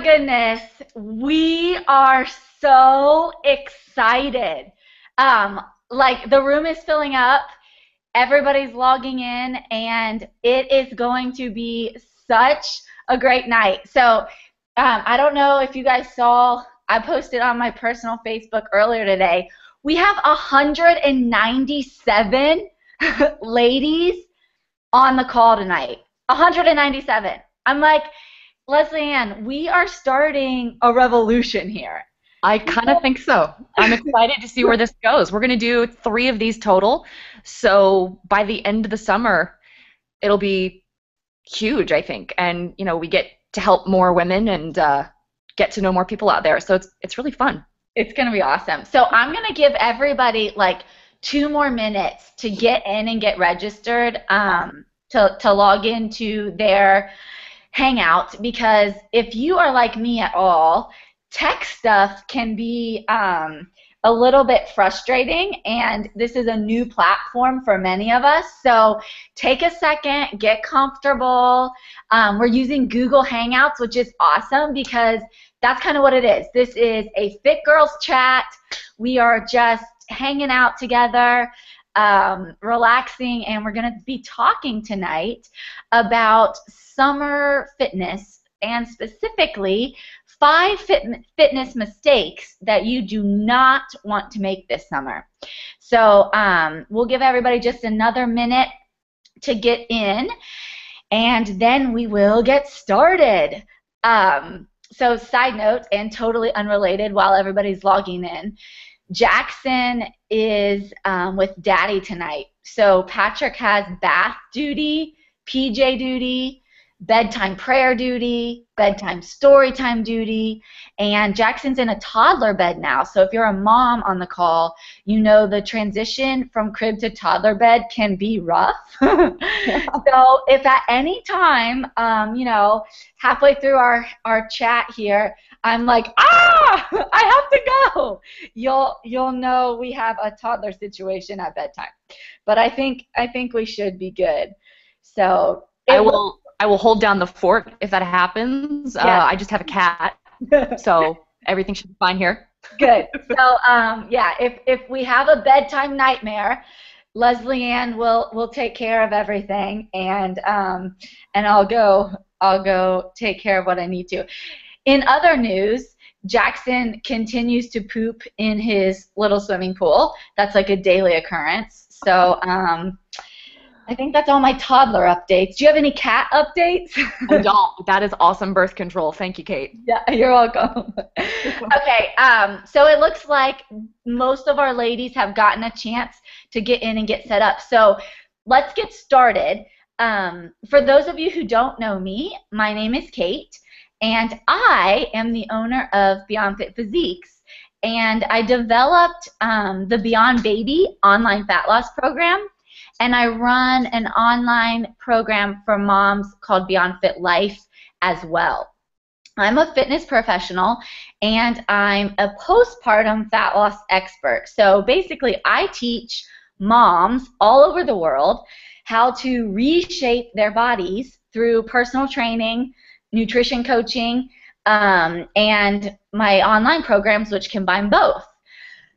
Goodness, we are so excited. Like the room is filling up, everybody's logging in, and it is going to be such a great night. So I don't know if you guys saw, I posted on my personal Facebook earlier today. We have 197 ladies on the call tonight. 197. I'm like, Leslie Ann, we are starting a revolution here. I kind of think so. I'm excited to see where this goes. We're going to do 3 of these total. So by the end of the summer, it'll be huge, I think. And, you know, we get to help more women and get to know more people out there. So it's really fun. It's going to be awesome. So I'm going to give everybody like 2 more minutes to get in and get registered to log into their Hangout, because if you are like me at all, tech stuff can be a little bit frustrating, and this is a new platform for many of us. So take a second, get comfortable. We're using Google Hangouts, which is awesome because that's kind of what it is. This is a Fit Girls chat. We are just hanging out together, relaxing, and we're going to be talking tonight about summer fitness, and specifically 5 fitness mistakes that you do not want to make this summer. So we'll give everybody just another minute to get in, and then we will get started. So side note, and totally unrelated while everybody's logging in, Jackson is with Daddy tonight. So Patrick has bath duty, PJ duty, bedtime prayer duty, bedtime story time duty, and Jackson's in a toddler bed now. So if you're a mom on the call, you know the transition from crib to toddler bed can be rough. So if at any time, you know, halfway through our chat here, I'm like, I have to go, you'll know we have a toddler situation at bedtime. But I think we should be good. So I will hold down the fort if that happens. Yeah. I just have a cat, so everything should be fine here. Good. So yeah, if we have a bedtime nightmare, Leslie Ann will take care of everything, and I'll go take care of what I need to. In other news, Jackson continues to poop in his little swimming pool. That's like a daily occurrence. So I think that's all my toddler updates. Do you have any cat updates? I don't. That is awesome birth control. Thank you, Kate. Yeah, you're welcome. Okay, so it looks like most of our ladies have gotten a chance to get in and get set up. So let's get started. For those of you who don't know me, my name is Kate, and I am the owner of Beyond Fit Physiques. And I developed the Beyond Baby online fat loss program, and I run an online program for moms called Beyond Fit Life as well. I'm a fitness professional, and I'm a postpartum fat loss expert. So basically, I teach moms all over the world how to reshape their bodies through personal training, nutrition coaching, and my online programs, which combine both.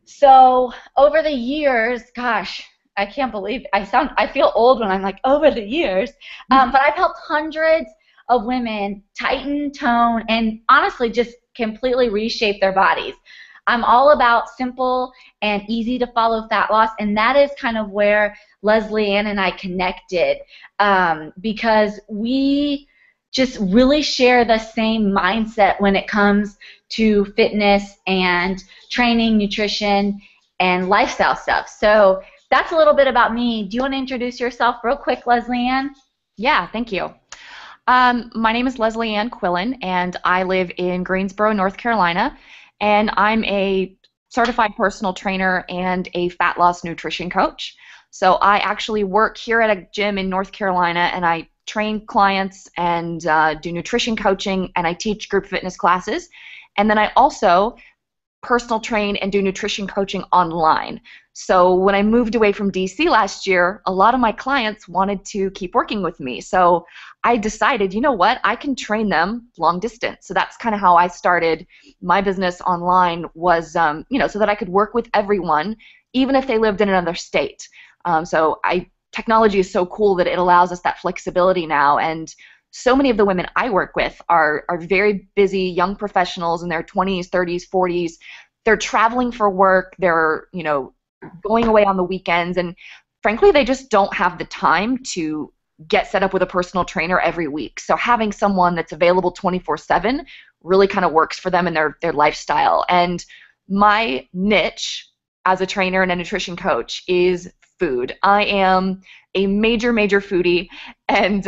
So over the years, gosh, I can't believe I feel old when I'm like over the years, but I've helped hundreds of women tighten, tone, and honestly just completely reshape their bodies. I'm all about simple and easy to follow fat loss, and that is kind of where Leslie Ann and I connected, because we just really share the same mindset when it comes to fitness and training, nutrition, and lifestyle stuff. So that's a little bit about me. Do you want to introduce yourself real quick, Leslie Ann? Yeah, thank you. My name is Leslie Ann Quillen, and I live in Greensboro, North Carolina, and I'm a certified personal trainer and a fat loss nutrition coach. So I actually work here at a gym in North Carolina, and I train clients and do nutrition coaching, and I teach group fitness classes. And then I also personal train and do nutrition coaching online. So when I moved away from DC last year, a lot of my clients wanted to keep working with me. So I decided, you know what, I can train them long distance. So that's kind of how I started my business online was, so that I could work with everyone, even if they lived in another state. Technology is so cool that it allows us that flexibility now, and so many of the women I work with are very busy young professionals in their 20s, 30s, 40s. They're traveling for work, they're, going away on the weekends, and frankly, they just don't have the time to get set up with a personal trainer every week. So having someone that's available 24/7 really kind of works for them and their lifestyle. And my niche as a trainer and a nutrition coach is food. I am a major, major foodie, and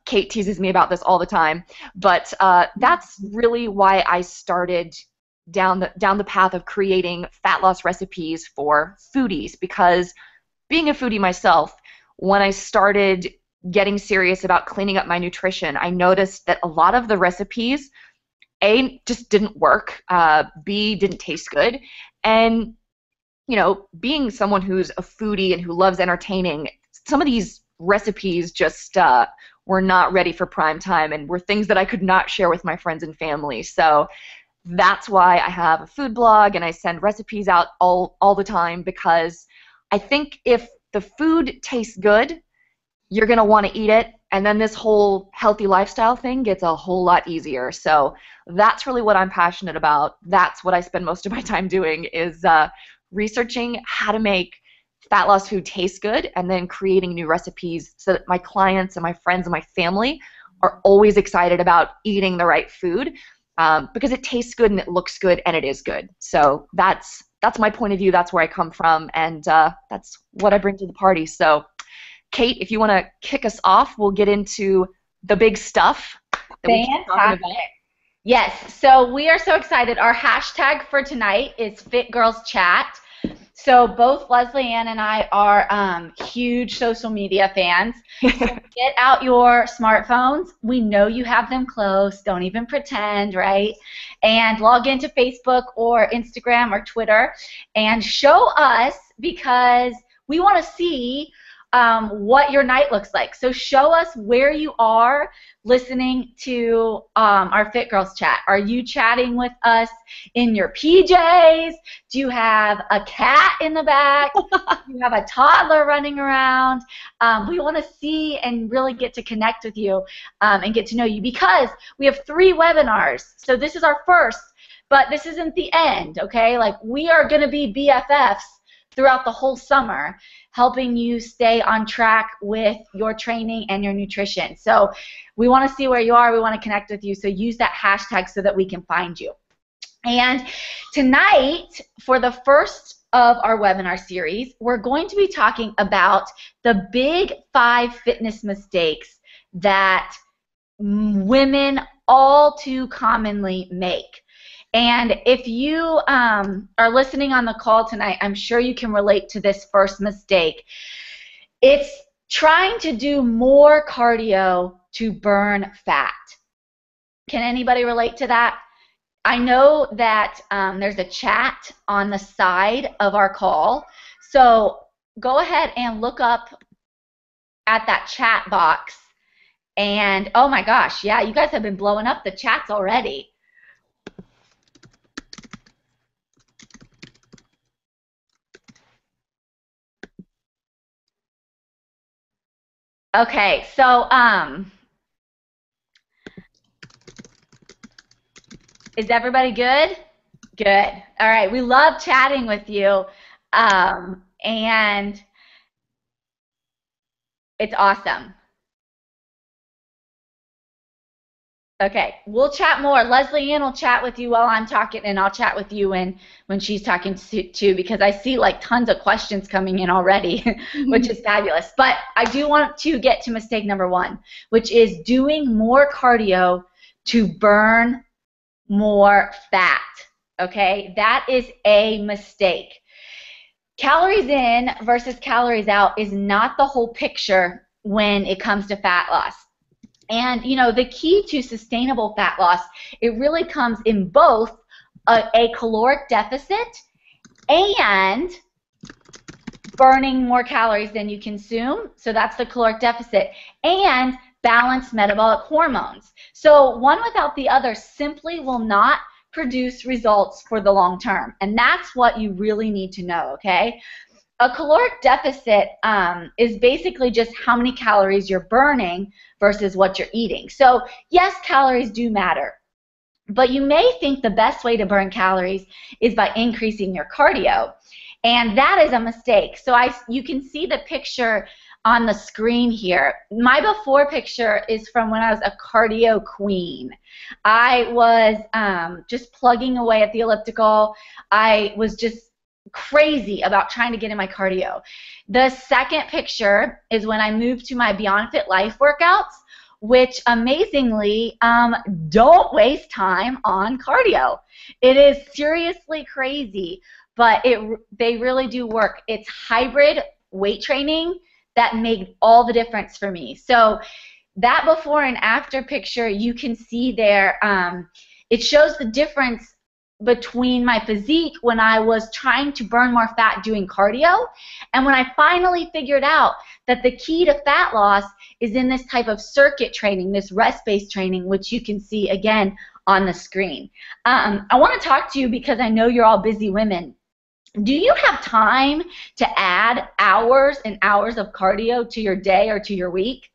Kate teases me about this all the time. But that's really why I started down the path of creating fat loss recipes for foodies. Because being a foodie myself, when I started getting serious about cleaning up my nutrition, I noticed that a lot of the recipes, A, just didn't work, B, didn't taste good, and being someone who's a foodie and who loves entertaining, some of these recipes just were not ready for prime time and were things that I could not share with my friends and family. So that's why I have a food blog and I send recipes out all the time, because I think if the food tastes good, you're going to want to eat it, and then this whole healthy lifestyle thing gets a whole lot easier. So that's really what I'm passionate about. That's what I spend most of my time doing, is researching how to make fat loss food taste good and then creating new recipes so that my clients and my friends and my family are always excited about eating the right food, because it tastes good and it looks good and it is good. So that's my point of view. That's where I come from, and that's what I bring to the party. So Kate, if you want to kick us off, we'll get into the big stuff that we keep talking about. Yes, so we are so excited. Our hashtag for tonight is Fit Girls Chat. So both Leslie Ann and I are huge social media fans. So get out your smartphones. We know you have them close. Don't even pretend, right? And log into Facebook or Instagram or Twitter and show us, because we want to see what your night looks like. So show us where you are listening to our Fit Girls Chat. Are you chatting with us in your PJs? Do you have a cat in the back? Do you have a toddler running around? We want to see and really get to connect with you and get to know you, because we have 3 webinars. So this is our first, but this isn't the end, okay? Like, we are going to be BFFs throughout the whole summer, helping you stay on track with your training and your nutrition. So we want to see where you are. We want to connect with you. So use that hashtag so that we can find you. And tonight, for the first of our webinar series, we're going to be talking about the big 5 fitness mistakes that women all too commonly make. And if you are listening on the call tonight, I'm sure you can relate to this first mistake. It's trying to do more cardio to burn fat. Can anybody relate to that? I know that there's a chat on the side of our call, so go ahead and look up at that chat box. And oh my gosh, yeah, you guys have been blowing up the chats already. Okay, so is everybody good? Good. All right, we love chatting with you, and it's awesome. Okay, we'll chat more. Leslie Ann will chat with you while I'm talking, and I'll chat with you when she's talking too, because I see like tons of questions coming in already, which is fabulous. But I do want to get to mistake number 1, which is doing more cardio to burn more fat. Okay, that is a mistake. Calories in versus calories out is not the whole picture when it comes to fat loss. And, you know, the key to sustainable fat loss, it really comes in both a caloric deficit and burning more calories than you consume. So that's the caloric deficit. And balanced metabolic hormones. So one without the other simply will not produce results for the long term. And that's what you really need to know, okay? A caloric deficit is basically just how many calories you're burning versus what you're eating. So yes, calories do matter. But you may think the best way to burn calories is by increasing your cardio. And that is a mistake. So you can see the picture on the screen here. My before picture is from when I was a cardio queen. I was just plugging away at the elliptical. I was just crazy about trying to get in my cardio. The second picture is when I moved to my Beyond Fit Life workouts, which amazingly don't waste time on cardio. It is seriously crazy, but they really do work. It's hybrid weight training that made all the difference for me. So that before and after picture, you can see there, it shows the difference between my physique when I was trying to burn more fat doing cardio, and when I finally figured out that the key to fat loss is in this type of circuit training, this rest-based training, which you can see again on the screen. I want to talk to you because I know you're all busy women. Do you have time to add hours and hours of cardio to your day or to your week?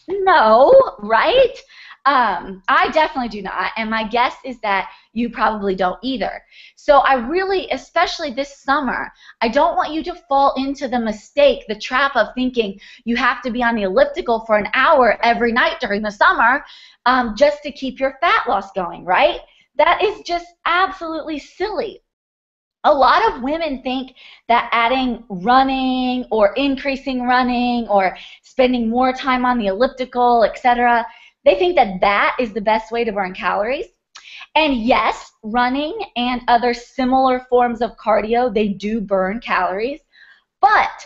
No, right? I definitely do not, and my guess is that you probably don't either. So I really, especially this summer, I don't want you to fall into the mistake, the trap of thinking you have to be on the elliptical for an hour every night during the summer just to keep your fat loss going, right? That is just absolutely silly. A lot of women think that adding running or increasing running or spending more time on the elliptical, etc., they think that that is the best way to burn calories. And yes, running and other similar forms of cardio, they do burn calories. But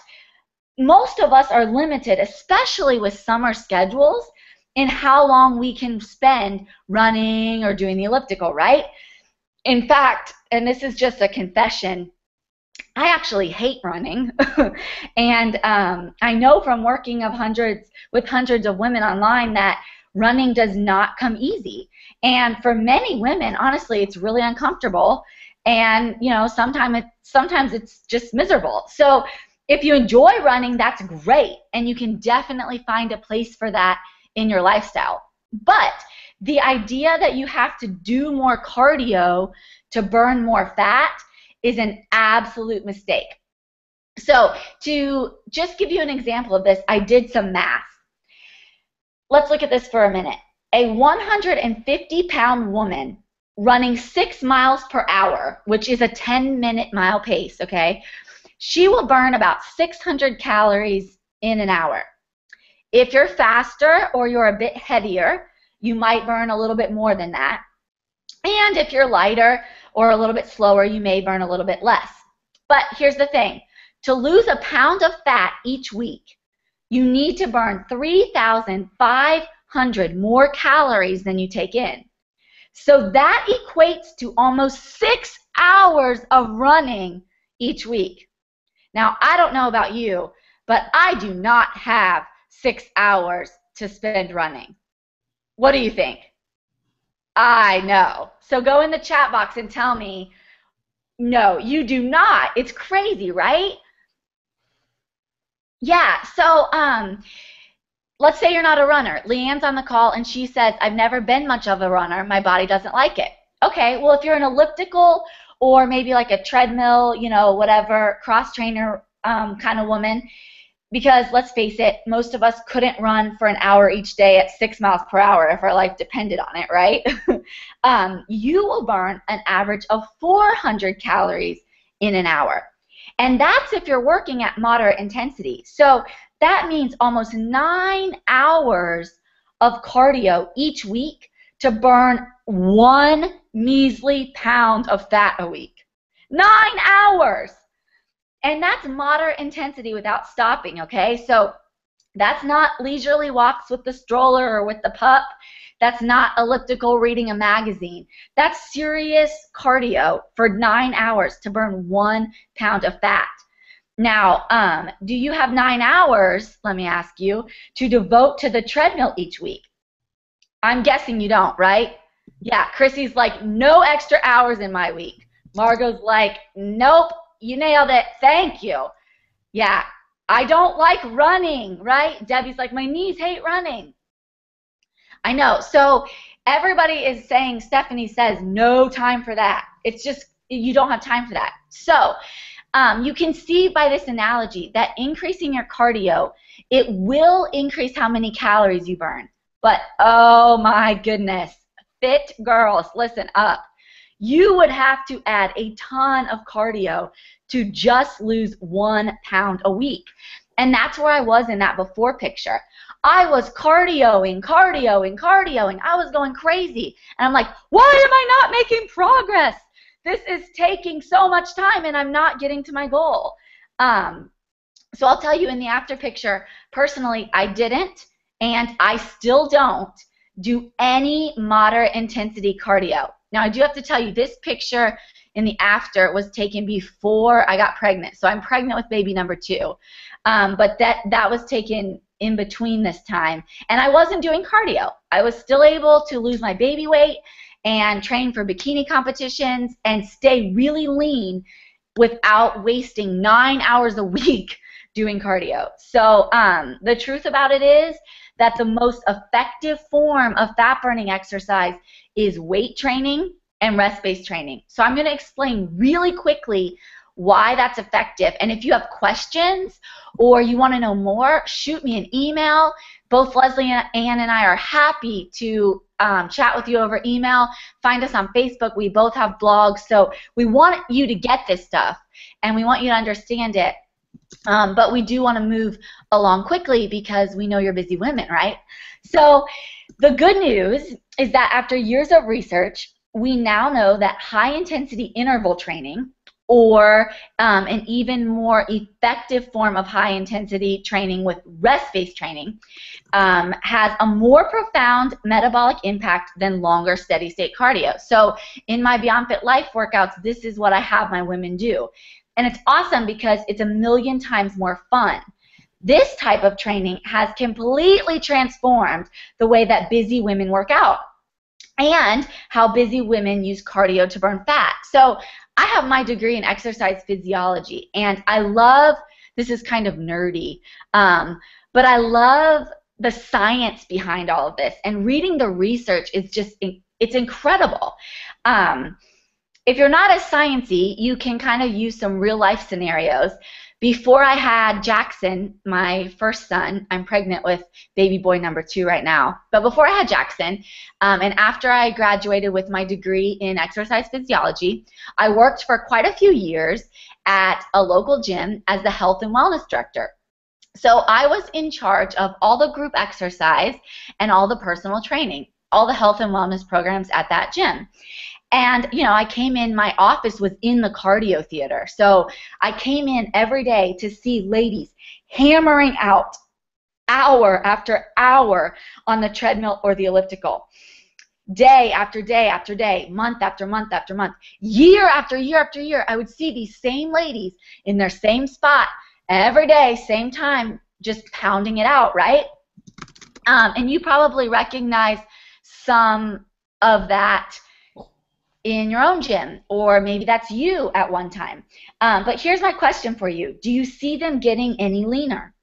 most of us are limited, especially with summer schedules, in how long we can spend running or doing the elliptical, right? In fact, and this is just a confession, I actually hate running, and I know from working with hundreds of women online that running does not come easy. And for many women, honestly, it's really uncomfortable, and sometimes it's just miserable. So if you enjoy running, that's great, and you can definitely find a place for that in your lifestyle. But the idea that you have to do more cardio to burn more fat is an absolute mistake. So to just give you an example of this, I did some math. Let's look at this for a minute. A 150-pound woman running 6 miles per hour, which is a 10-minute mile pace, okay, she will burn about 600 calories in an hour. If you're faster or you're a bit heavier, you might burn a little bit more than that. And if you're lighter or a little bit slower, you may burn a little bit less. But here's the thing. To lose a pound of fat each week, you need to burn 3,500 more calories than you take in. So that equates to almost 6 hours of running each week. Now, I don't know about you, but I do not have 6 hours to spend running. What do you think? I know. So go in the chat box and tell me, no, you do not. It's crazy, right? Yeah, so let's say you're not a runner. Leanne's on the call and she says, I've never been much of a runner. My body doesn't like it. Okay, well, if you're an elliptical or maybe like a treadmill, whatever, cross trainer kind of woman, because let's face it, most of us couldn't run for an hour each day at 6 miles per hour if our life depended on it, right? You will burn an average of 400 calories in an hour. And that's if you're working at moderate intensity. So that means almost 9 hours of cardio each week to burn 1 measly pound of fat a week. 9 hours! And that's moderate intensity without stopping, okay? So that's not leisurely walks with the stroller or with the pup. That's not elliptical reading a magazine. That's serious cardio for 9 hours to burn 1 pound of fat. Now, do you have 9 hours, let me ask you, to devote to the treadmill each week? I'm guessing you don't, right? Yeah, Chrissy's like, no extra hours in my week. Margot's like, nope, you nailed it, thank you. Yeah, I don't like running, right? Debbie's like, my knees hate running. I know. So everybody is saying, Stephanie says, no time for that. It's just, you don't have time for that. So you can see by this analogy that increasing your cardio, it will increase how many calories you burn. But oh my goodness, fit girls, listen up. You would have to add a ton of cardio to just lose 1 pound a week. And that's where I was in that before picture. I was cardioing. I was going crazy. And I'm like, why am I not making progress? This is taking so much time and I'm not getting to my goal. So I'll tell you in the after picture, personally, I didn't and I still don't do any moderate intensity cardio. Now, I do have to tell you, this picture in the after was taken before I got pregnant. So I'm pregnant with baby number 2. But that was taken in between this time. And I wasn't doing cardio. I was still able to lose my baby weight and train for bikini competitions and stay really lean without wasting 9 hours a week doing cardio. So the truth about it is that the most effective form of fat burning exercise is weight training and rest-based training. So I'm going to explain really quickly why that's effective. And if you have questions or you want to know more, shoot me an email. Both Leslie and Ann and I are happy to chat with you over email. Find us on Facebook. We both have blogs. So we want you to get this stuff and we want you to understand it. But we do want to move along quickly because we know you're busy women, right? So the good news is that after years of research, we now know that high-intensity interval training, or an even more effective form of high-intensity training with rest-based training, has a more profound metabolic impact than longer steady-state cardio. So in my Beyond Fit Life workouts, this is what I have my women do. And it's awesome because it's 1,000,000 times more fun. This type of training has completely transformed the way that busy women work out and how busy women use cardio to burn fat. So I have my degree in exercise physiology, and I love, this is kind of nerdy, but I love the science behind all of this, and reading the research is just, it's incredible. If you're not as sciencey, you can kind of use some real life scenarios. Before I had Jackson, my first son, I'm pregnant with baby boy number 2 right now, but before I had Jackson, and after I graduated with my degree in exercise physiology, I worked for quite a few years at a local gym as the health and wellness director. So I was in charge of all the group exercise and all the personal training, all the health and wellness programs at that gym. And, you know, I came in, my office was in the cardio theater. So I came in every day to see ladies hammering out hour after hour on the treadmill or the elliptical. Day after day after day, month after month after month, year after year after year, I would see these same ladies in their same spot every day, same time, just pounding it out, right? And you probably recognize some of that in your own gym, or maybe that's you at one time. But here's my question for you. Do you see them getting any leaner?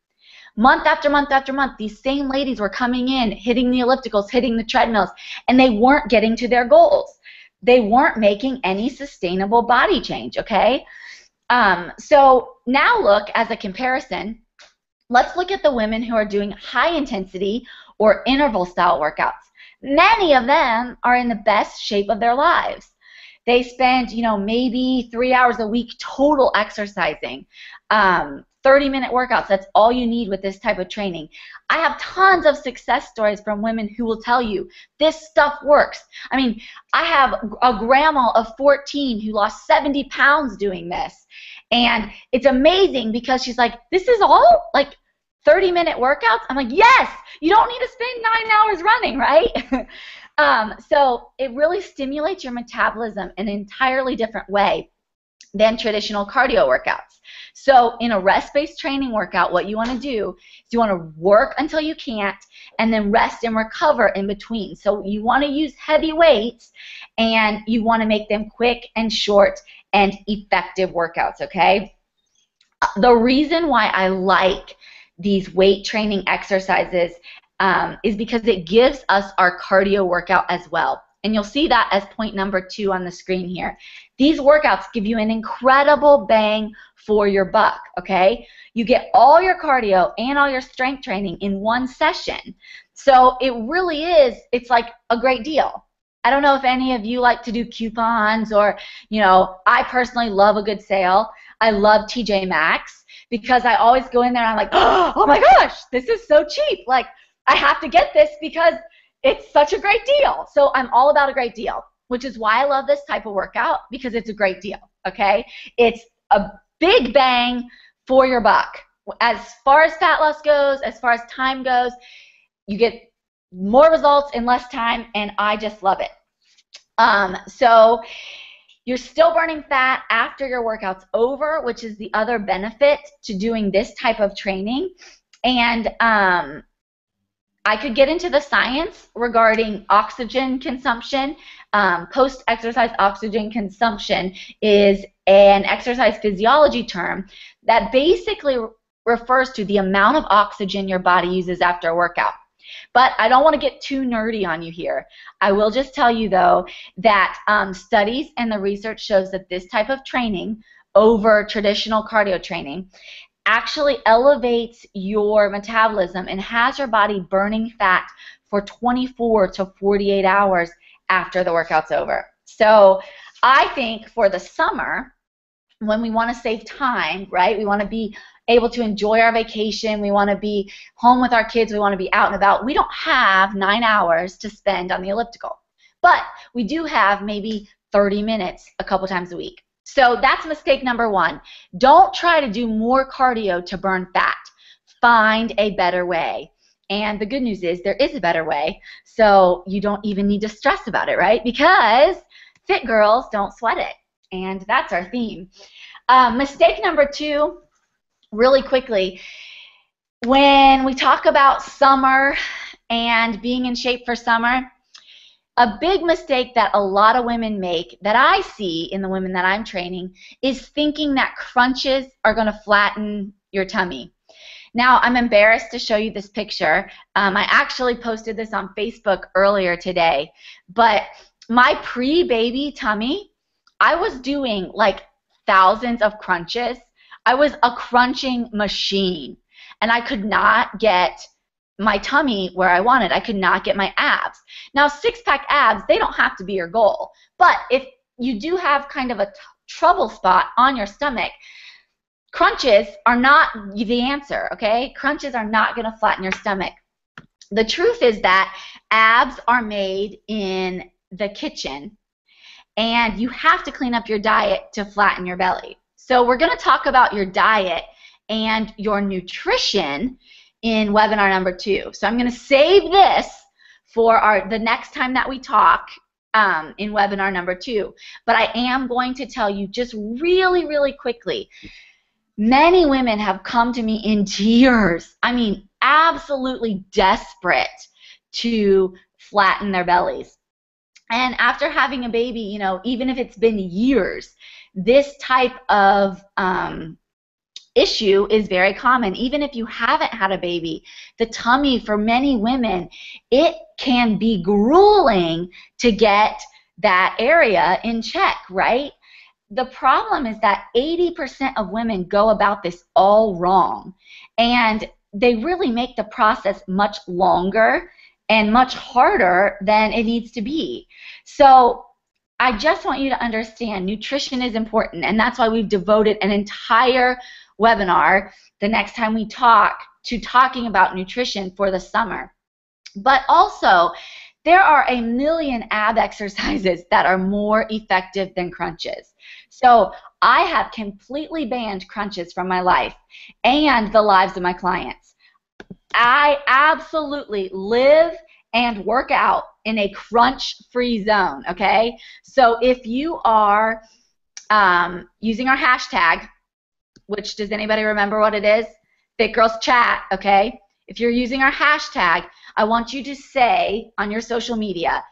Month after month after month, these same ladies were coming in, hitting the ellipticals, hitting the treadmills, and they weren't getting to their goals. They weren't making any sustainable body change, okay? So now look, as a comparison, let's look at the women who are doing high intensity or interval style workouts. Many of them are in the best shape of their lives. They spend, you know, maybe 3 hours a week total exercising, 30-minute workouts. That's all you need with this type of training. I have tons of success stories from women who will tell you this stuff works. I mean, I have a grandma of 14 who lost 70 pounds doing this. And it's amazing because she's like, this is all like 30-minute workouts. I'm like, yes, you don't need to spend 9 hours running, right? So it really stimulates your metabolism in an entirely different way than traditional cardio workouts. So in a rest-based training workout, what you want to do is you want to work until you can't and then rest and recover in between. So you want to use heavy weights and you want to make them quick and short and effective workouts, okay? The reason why I like these weight training exercises is because it gives us our cardio workout as well. And you'll see that as point number 2 on the screen here. These workouts give you an incredible bang for your buck, okay? You get all your cardio and all your strength training in one session. So it really is, it's like a great deal. I don't know if any of you like to do coupons or, you know, I personally love a good sale. I love TJ Maxx because I always go in there and I'm like, oh my gosh, this is so cheap. Like, I have to get this because it's such a great deal. So I'm all about a great deal, which is why I love this type of workout, because it's a great deal, okay? It's a big bang for your buck. As far as fat loss goes, as far as time goes, you get more results in less time, and I just love it. So you're still burning fat after your workout's over, which is the other benefit to doing this type of training. And I could get into the science regarding oxygen consumption. Post-exercise oxygen consumption is an exercise physiology term that basically refers to the amount of oxygen your body uses after a workout. But I don't want to get too nerdy on you here. I will just tell you, though, that studies and the research shows that this type of training over traditional cardio training actually elevates your metabolism and has your body burning fat for 24 to 48 hours after the workout's over. So I think for the summer, when we want to save time, right, we want to be able to enjoy our vacation, we want to be home with our kids, we want to be out and about, we don't have 9 hours to spend on the elliptical. But we do have maybe 30 minutes a couple times a week. So that's mistake number 1. Don't try to do more cardio to burn fat. Find a better way. And the good news is there is a better way, so you don't even need to stress about it, right? Because fit girls don't sweat it, and that's our theme. Mistake number 2, really quickly, when we talk about summer and being in shape for summer, a big mistake that a lot of women make, that I see in the women that I'm training, is thinking that crunches are going to flatten your tummy. Now, I'm embarrassed to show you this picture. I actually posted this on Facebook earlier today, but my pre-baby tummy, I was doing like thousands of crunches. I was a crunching machine, and I could not get my tummy where I wanted. I could not get my abs. Now, six-pack abs, they don't have to be your goal, but if you do have kind of a trouble spot on your stomach, crunches are not the answer, okay? Crunches are not going to flatten your stomach. The truth is that abs are made in the kitchen, and you have to clean up your diet to flatten your belly. So we're going to talk about your diet and your nutrition in webinar number 2. So I'm going to save this for the next time that we talk in webinar number 2. But I am going to tell you just really, really quickly, many women have come to me in tears. I mean, absolutely desperate to flatten their bellies. And after having a baby, you know, even if it's been years, this type of issue is very common. Even if you haven't had a baby, the tummy for many women, it can be grueling to get that area in check, right? The problem is that 80% of women go about this all wrong, and they really make the process much longer and much harder than it needs to be. So I just want you to understand nutrition is important, and that's why we've devoted an entire webinar the next time we talk to talking about nutrition for the summer. But also, there are a million ab exercises that are more effective than crunches. So I have completely banned crunches from my life and the lives of my clients. I absolutely live and work out in a crunch-free zone, okay? So if you are using our hashtag, which does anybody remember what it is? Fit Girls Chat, okay? If you're using our hashtag, I want you to say on your social media,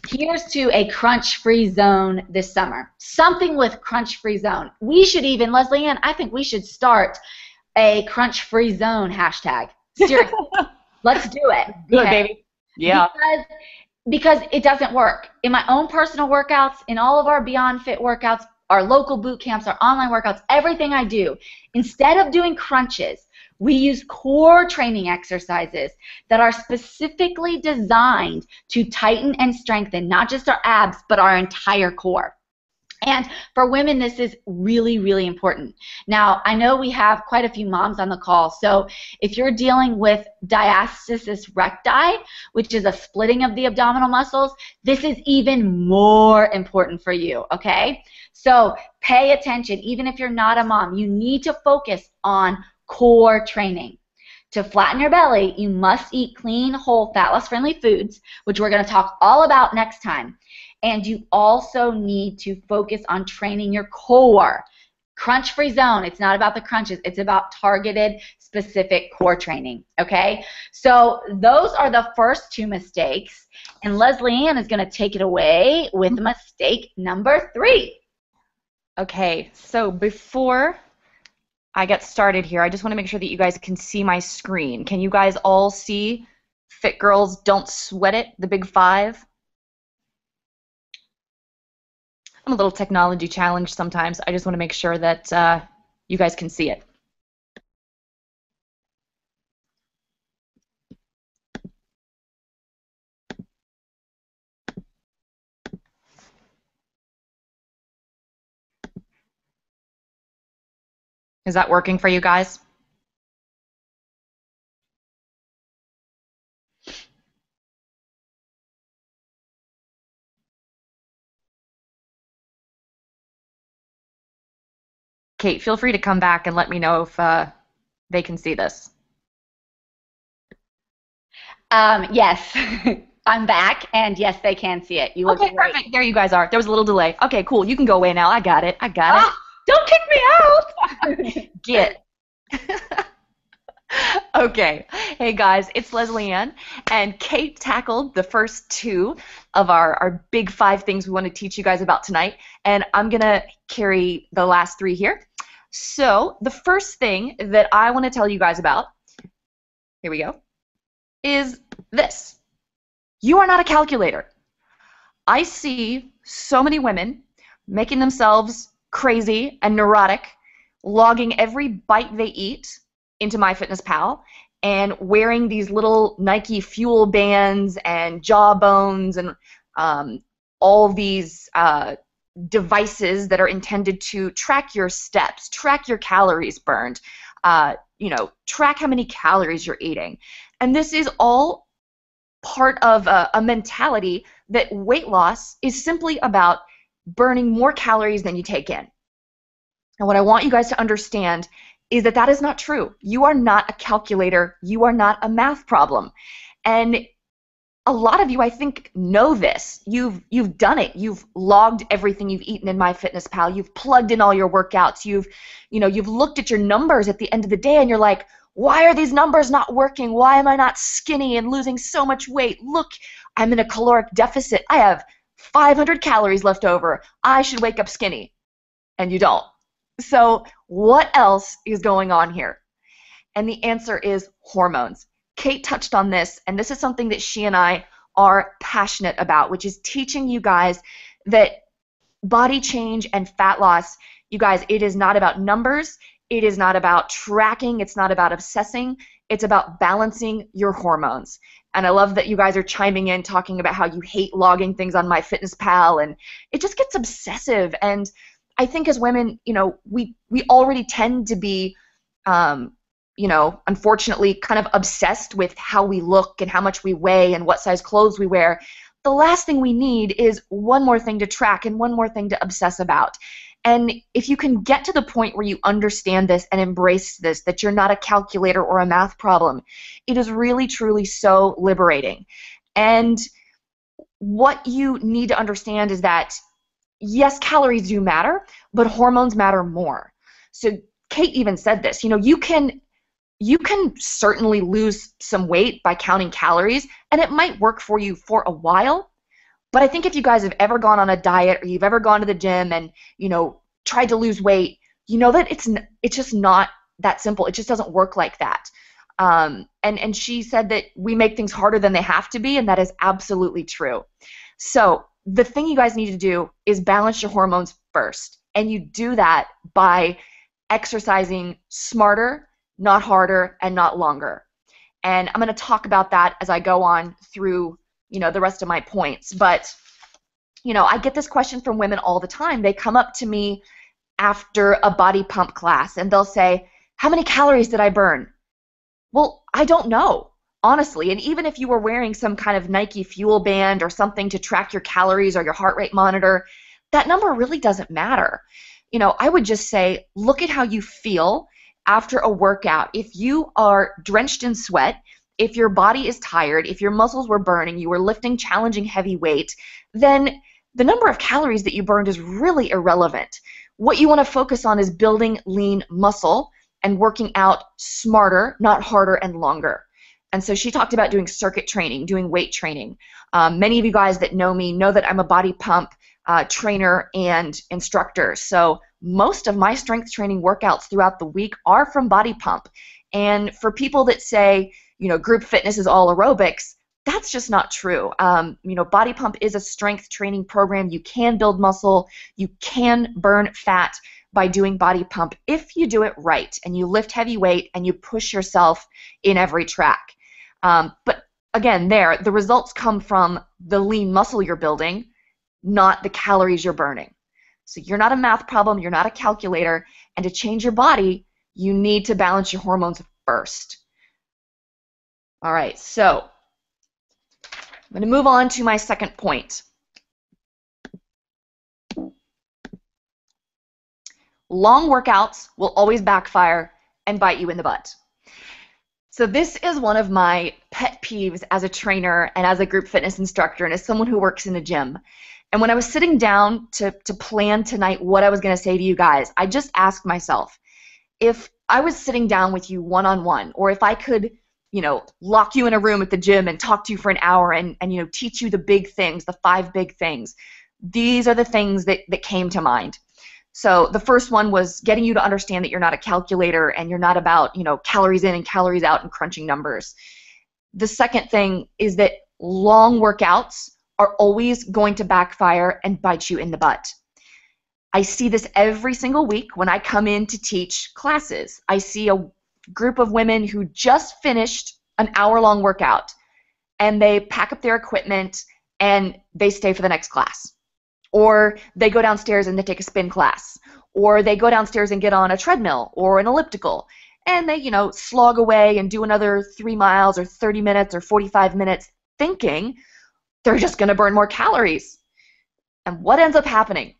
here's to a crunch-free zone this summer. Something with crunch-free zone. We should even, Leslie Ann, I think we should start a crunch-free zone hashtag. Seriously, let's do it. Good, baby. Yeah. Because it doesn't work. In my own personal workouts, in all of our Beyond Fit workouts, our local boot camps, our online workouts, everything I do, instead of doing crunches, we use core training exercises that are specifically designed to tighten and strengthen not just our abs, but our entire core. And for women, this is really, really important. Now, I know we have quite a few moms on the call, so if you're dealing with diastasis recti, which is a splitting of the abdominal muscles, this is even more important for you, okay? So pay attention. Even if you're not a mom, you need to focus on core training. To flatten your belly, you must eat clean, whole, fat loss-friendly foods, which we're going to talk all about next time. And you also need to focus on training your core. Crunch-free zone, it's not about the crunches. It's about targeted, specific core training, okay? So those are the first two mistakes. And Leslie Ann is going to take it away with mistake number 3. Okay, so before I get started here, I just want to make sure that you guys can see my screen. Can you guys all see Fit Girls Don't Sweat It, the big 5? I'm a little technology challenged sometimes. I just want to make sure that you guys can see it. Is that working for you guys? Kate, feel free to come back and let me know if they can see this. Yes, I'm back, and yes, they can see it. You look Okay, great. perfect. There you guys are. There was a little delay. Okay, cool. You can go away now. I got it. I got it. Don't kick me out! Get. Okay. Hey guys, it's Leslie Ann, and Kate tackled the first 2 of our big 5 things we want to teach you guys about tonight, and I'm going to carry the last 3 here. So the first thing that I want to tell you guys about, here we go, is this. You are not a calculator. I see so many women making themselves crazy and neurotic, logging every bite they eat into MyFitnessPal and wearing these little Nike fuel bands and jawbones and all these devices that are intended to track your steps, track your calories burned, track how many calories you're eating. And this is all part of a mentality that weight loss is simply about burning more calories than you take in. And what I want you guys to understand is that that is not true. You are not a calculator. You are not a math problem. And a lot of you, I think, know this. You've done it. You've logged everything you've eaten in MyFitnessPal. You've plugged in all your workouts. You've looked at your numbers at the end of the day, and you're like, why are these numbers not working? Why am I not skinny and losing so much weight? Look, I'm in a caloric deficit. I have 500 calories left over. I should wake up skinny. And you don't. So what else is going on here? And the answer is hormones. Kate touched on this, and this is something that she and I are passionate about, which is teaching you guys that body change and fat loss, you guys, it is not about numbers. It is not about tracking. It's not about obsessing. It's about balancing your hormones. And I love that you guys are chiming in talking about how you hate logging things on MyFitnessPal, and it just gets obsessive. And I think as women, we already tend to be, unfortunately kind of obsessed with how we look and how much we weigh and what size clothes we wear. The last thing we need is one more thing to track and one more thing to obsess about. And if you can get to the point where you understand this and embrace this, that you're not a calculator or a math problem, it is really, truly so liberating. And what you need to understand is that, yes, calories do matter, but hormones matter more. So Kate even said this, you can certainly lose some weight by counting calories, and it might work for you for a while. But I think if you guys have ever gone on a diet or you've ever gone to the gym and, tried to lose weight, you know that it's just not that simple. It just doesn't work like that. And she said that we make things harder than they have to be, and that is absolutely true. So the thing you guys need to do is balance your hormones first. And you do that by exercising smarter, not harder, and not longer. And I'm going to talk about that as I go on through, the rest of my points. But, I get this question from women all the time. They come up to me after a body pump class, and they'll say, how many calories did I burn? Well, I don't know, honestly. And even if you were wearing some kind of Nike Fuel Band or something to track your calories or your heart rate monitor, that number really doesn't matter. I would just say, look at how you feel after a workout. If you are drenched in sweat, if your body is tired, if your muscles were burning, you were lifting challenging heavy weight, then the number of calories that you burned is really irrelevant. What you want to focus on is building lean muscle and working out smarter, not harder and longer. And so she talked about doing circuit training, doing weight training. Many of you guys that know me know that I'm a body pump trainer and instructor. So most of my strength training workouts throughout the week are from body pump. And for people that say, group fitness is all aerobics, that's just not true. Body pump is a strength training program. You can build muscle. You can burn fat by doing body pump if you do it right and you lift heavy weight and you push yourself in every track. But again, the results come from the lean muscle you're building, not the calories you're burning. So you're not a math problem, you're not a calculator, and to change your body, you need to balance your hormones first. All right, so I'm going to move on to my second point. Long workouts will always backfire and bite you in the butt. So this is one of my pet peeves as a trainer and as a group fitness instructor and as someone who works in a gym. And when I was sitting down to plan tonight what I was going to say to you guys, I just asked myself, if I was sitting down with you one-on-one, or if I could, lock you in a room at the gym and talk to you for an hour and teach you the big things, the 5 big things, these are the things that came to mind. So the first one was getting you to understand that you're not a calculator and you're not about, calories in and calories out and crunching numbers. The second thing is that long workouts are always going to backfire and bite you in the butt. I see this every single week when I come in to teach classes. I see a group of women who just finished an hour-long workout and they pack up their equipment and they stay for the next class. Or they go downstairs and they take a spin class. Or they go downstairs and get on a treadmill or an elliptical. And they, slog away and do another 3 miles or 30 minutes or 45 minutes thinking they're just going to burn more calories. And what ends up happening?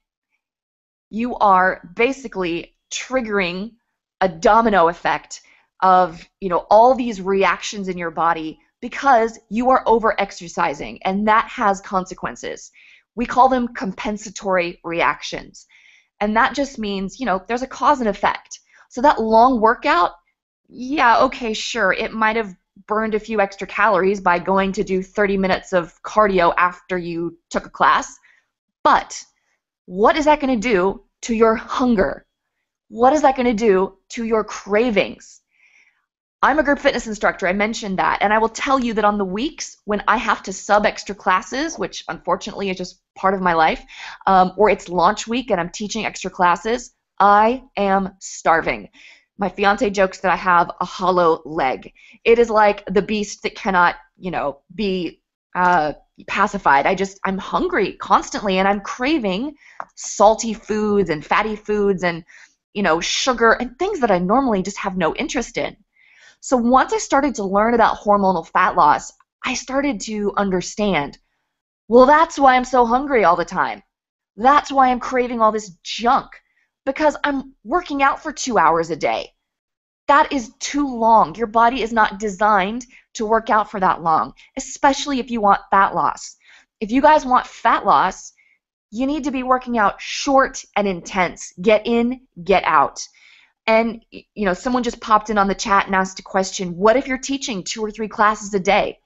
You are basically triggering a domino effect of, all these reactions in your body because you are over-exercising, and that has consequences. We call them compensatory reactions. And that just means, there's a cause and effect. So that long workout, yeah, okay, sure, it might have burned a few extra calories by going to do 30 minutes of cardio after you took a class. But what is that going to do to your hunger? What is that going to do to your cravings? I'm a group fitness instructor, I mentioned that, and I will tell you that on the weeks when I have to sub extra classes, which unfortunately is just part of my life, or it's launch week and I'm teaching extra classes, I am starving. My fiance jokes that I have a hollow leg. It is like the beast that cannot, be pacified. I'm hungry constantly, and I'm craving salty foods and fatty foods and, sugar and things that I normally just have no interest in. So once I started to learn about hormonal fat loss, I started to understand, well, that's why I'm so hungry all the time. That's why I'm craving all this junk. because I'm working out for 2 hours a day. That is too long. Your body is not designed to work out for that long, especially if you want fat loss. If you guys want fat loss, you need to be working out short and intense. Get in, get out. And someone just popped in on the chat and asked a question, what if you're teaching 2 or 3 classes a day?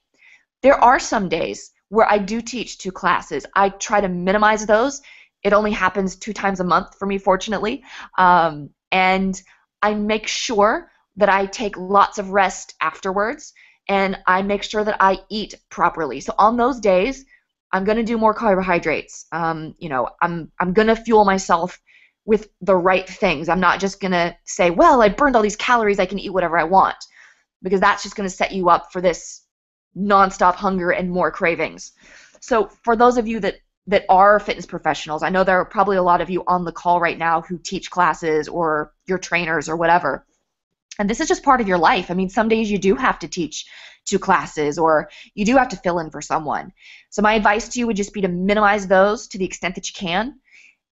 There are some days where I do teach 2 classes. I try to minimize those. It only happens 2 times a month for me, fortunately. And I make sure that I take lots of rest afterwards, and I make sure that I eat properly. So on those days, I'm going to do more carbohydrates. I'm going to fuel myself with the right things. I'm not just going to say, well, I burned all these calories, I can eat whatever I want, because that's just going to set you up for this nonstop hunger and more cravings. So for those of you that are fitness professionals, I know there are probably a lot of you on the call right now who teach classes or you're trainers or whatever. And this is just part of your life. I mean, some days you do have to teach 2 classes or you do have to fill in for someone. So my advice to you would just be to minimize those to the extent that you can.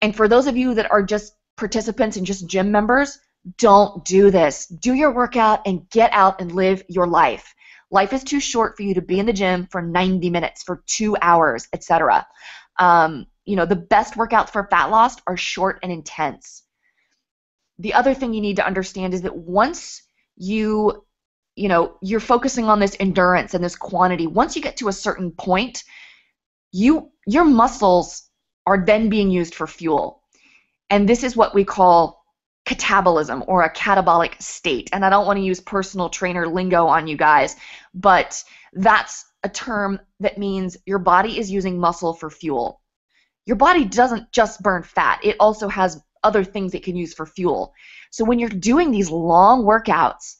And for those of you that are just participants and just gym members, don't do this. Do your workout and get out and live your life. Life is too short for you to be in the gym for 90 minutes, for 2 hours, etc. The best workouts for fat loss are short and intense. The other thing you need to understand is that once you're focusing on this endurance and this quantity, once you get to a certain point, your muscles are then being used for fuel. And this is what we call catabolism, or a catabolic state. And I don't want to use personal trainer lingo on you guys, but that's a term that means your body is using muscle for fuel. Your body doesn't just burn fat. It also has other things it can use for fuel. So when you're doing these long workouts,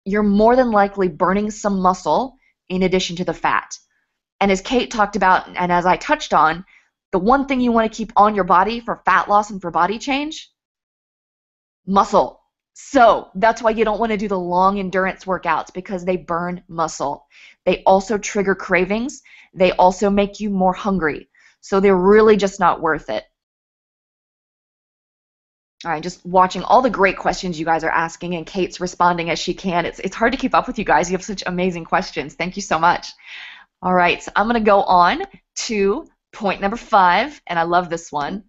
you're more than likely burning some muscle in addition to the fat. And as Kate talked about, and as I touched on, the one thing you want to keep on your body for fat loss and for body change, muscle. So that's why you don't want to do the long endurance workouts, because they burn muscle. They also trigger cravings. They also make you more hungry. So they're really just not worth it. All right, just watching all the great questions you guys are asking, and Kate's responding as she can. It's hard to keep up with you guys. You have such amazing questions. Thank you so much. All right, so I'm going to go on to point number 5, and I love this one.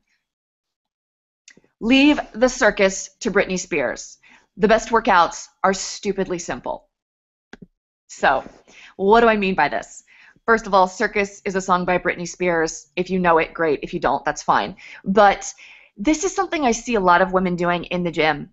Leave the circus to Britney Spears. The best workouts are stupidly simple. So, what do I mean by this? First of all, Circus is a song by Britney Spears. If you know it, great. If you don't, that's fine. But this is something I see a lot of women doing in the gym.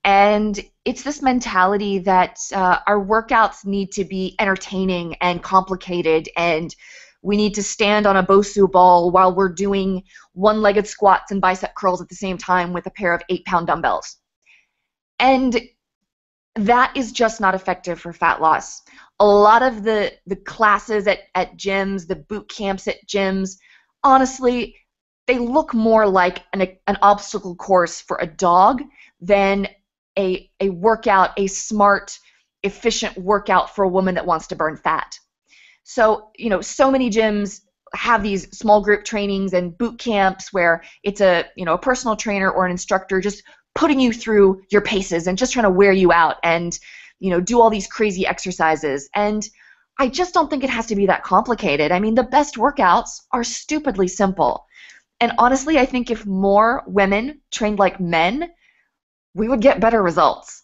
And it's this mentality that our workouts need to be entertaining and complicated, and we need to stand on a Bosu ball while we're doing one-legged squats and bicep curls at the same time with a pair of 8-pound dumbbells. And that is just not effective for fat loss. A lot of the classes at gyms, the boot camps at gyms, honestly, they look more like an obstacle course for a dog than a workout, a smart, efficient workout for a woman that wants to burn fat. So, so many gyms have these small group trainings and boot camps where it's a personal trainer or an instructor just putting you through your paces and just trying to wear you out and, do all these crazy exercises. And I just don't think it has to be that complicated. I mean, the best workouts are stupidly simple. And honestly, I think if more women trained like men, we would get better results.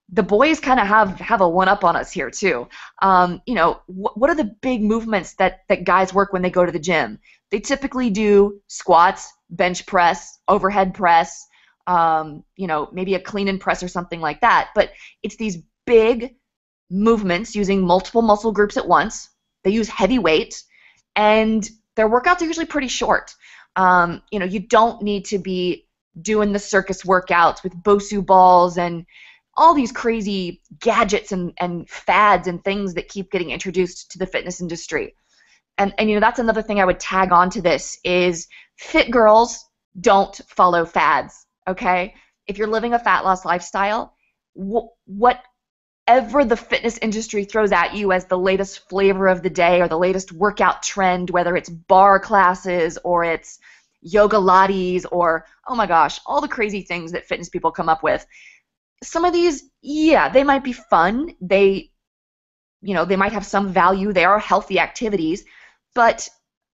The boys kind of have a one-up on us here too. What are the big movements that guys work when they go to the gym? They typically do squats, bench press, overhead press, maybe a clean and press or something like that. But it's these big movements using multiple muscle groups at once. They use heavy weight, and their workouts are usually pretty short. You don't need to be doing the circus workouts with Bosu balls and all these crazy gadgets and fads and things that keep getting introduced to the fitness industry. And that's another thing I would tag on to this is fit girls don't follow fads, okay? If you're living a fat loss lifestyle, whatever the fitness industry throws at you as the latest flavor of the day or the latest workout trend, whether it's bar classes or it's yoga lattes or, oh my gosh, all the crazy things that fitness people come up with. Some of these, yeah, they might be fun. They might have some value. They are healthy activities, but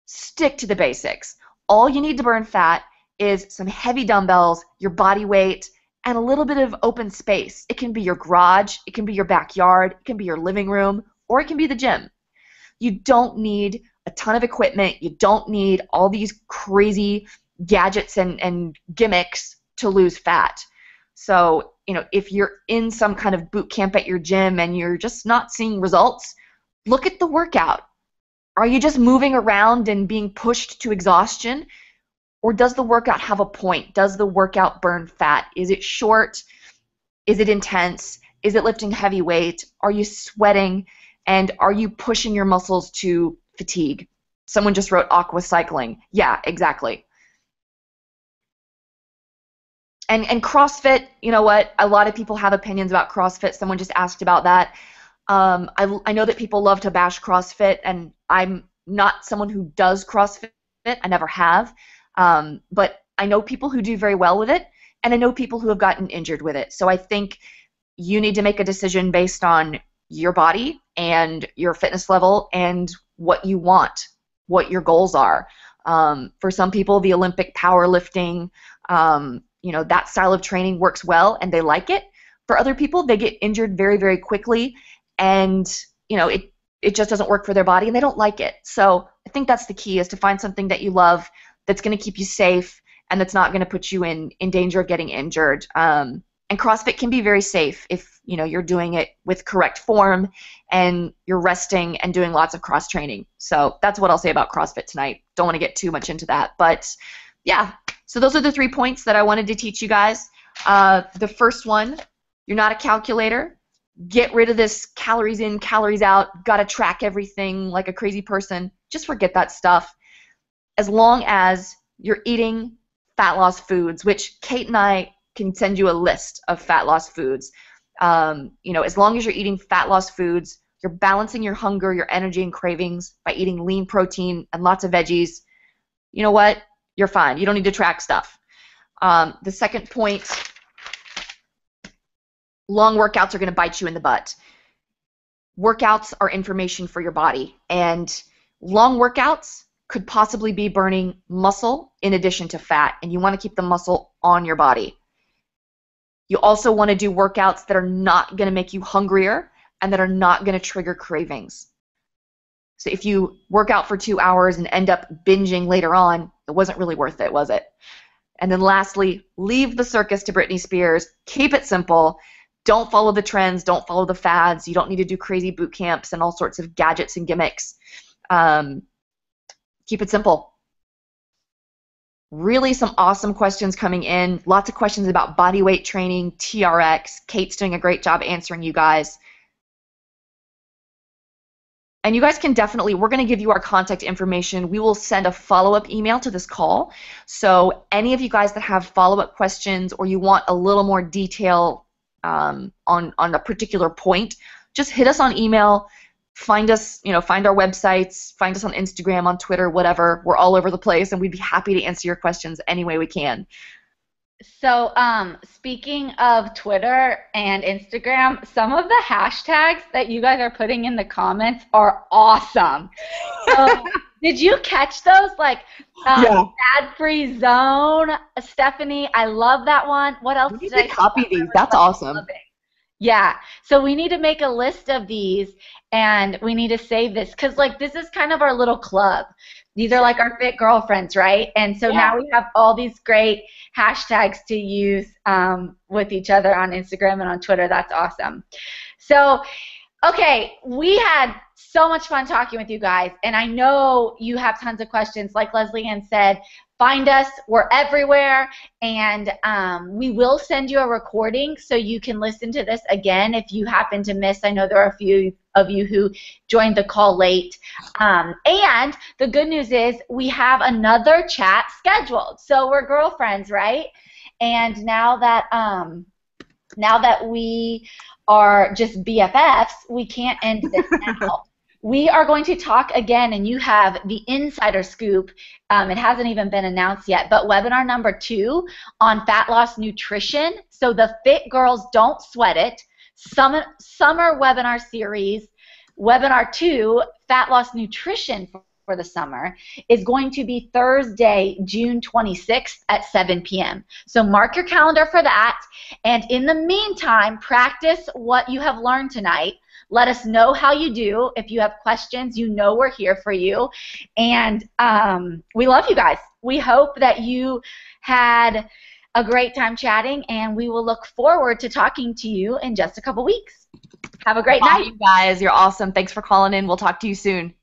stick to the basics. All you need to burn fat is some heavy dumbbells, your body weight, and a little bit of open space. It can be your garage, it can be your backyard, it can be your living room, or it can be the gym. You don't need a ton of equipment. You don't need all these crazy gadgets and gimmicks to lose fat. So, if you're in some kind of boot camp at your gym and you're just not seeing results, look at the workout. Are you just moving around and being pushed to exhaustion? Or does the workout have a point? Does the workout burn fat? Is it short? Is it intense? Is it lifting heavy weight? Are you sweating? And are you pushing your muscles to fatigue? Someone just wrote aqua cycling. Yeah, exactly. And CrossFit, you know what? A lot of people have opinions about CrossFit. Someone just asked about that. I know that people love to bash CrossFit, and I'm not someone who does CrossFit. I never have. But I know people who do very well with it, and I know people who have gotten injured with it. So I think you need to make a decision based on your body and your fitness level and what you want, what your goals are. For some people, the Olympic powerlifting, that style of training works well and they like it. For other people, they get injured very, very quickly, and it just doesn't work for their body and they don't like it. So I think that's the key, is to find something that you love, that's going to keep you safe, and that's not going to put you in danger of getting injured. And CrossFit can be very safe if you're doing it with correct form and you're resting and doing lots of cross training. So that's what I'll say about CrossFit tonight. Don't want to get too much into that, but yeah. So those are the 3 points that I wanted to teach you guys. The first one, you're not a calculator. Get rid of this calories in, calories out, got to track everything like a crazy person. Just forget that stuff. As long as you're eating fat loss foods, which Kate and I can send you a list of fat loss foods. As long as you're eating fat loss foods, you're balancing your hunger, your energy, and cravings by eating lean protein and lots of veggies. You know what? You're fine. You don't need to track stuff. The second point, long workouts are going to bite you in the butt. Workouts are information for your body, and long workouts could possibly be burning muscle in addition to fat, and you want to keep the muscle on your body. You also want to do workouts that are not going to make you hungrier and that are not going to trigger cravings. So if you work out for 2 hours and end up binging later on, it wasn't really worth it, was it? And then lastly, leave the circus to Britney Spears. Keep it simple. Don't follow the trends. Don't follow the fads. You don't need to do crazy boot camps and all sorts of gadgets and gimmicks. Keep it simple. Really some awesome questions coming in. Lots of questions about body weight training, TRX. Kate's doing a great job answering you guys. And you guys can definitely, we're going to give you our contact information. We will send a follow-up email to this call. So any of you guys that have follow-up questions or you want a little more detail on a particular point, just hit us on email. Find us, find our websites, find us on Instagram, on Twitter, whatever. We're all over the place, and we'd be happy to answer your questions any way we can. So, speaking of Twitter and Instagram, some of the hashtags that you guys are putting in the comments are awesome. So, did you catch those? Like, fad-free zone, Stephanie, I love that one. What else? We need to copy these. That's awesome. Yeah, so we need to make a list of these, and we need to save this, because this is kind of our little club. These are like our fit girlfriends, right? And so now we have all these great hashtags to use with each other on Instagram and on Twitter. That's awesome. So, okay, we had so much fun talking with you guys, and I know you have tons of questions. Like Leslie Ann said, find us. We're everywhere, and we will send you a recording so you can listen to this again if you happen to miss. I know there are a few of you who joined the call late. And the good news is we have another chat scheduled. So we're girlfriends, right? And now that we are just BFFs, we can't end this now. We are going to talk again, and you have the insider scoop. It hasn't even been announced yet, but webinar number 2 on fat loss nutrition. So the Fit Girls Don't Sweat It summer webinar series, webinar 2, fat loss nutrition for the summer, is going to be Thursday, June 26th at 7 p.m. So mark your calendar for that. And in the meantime, practice what you have learned tonight. Let us know how you do. If you have questions, you know we're here for you. And we love you guys. We hope that you had a great time chatting, and we will look forward to talking to you in just a couple weeks. Have a great Bye, night. you guys. You're awesome. Thanks for calling in. We'll talk to you soon.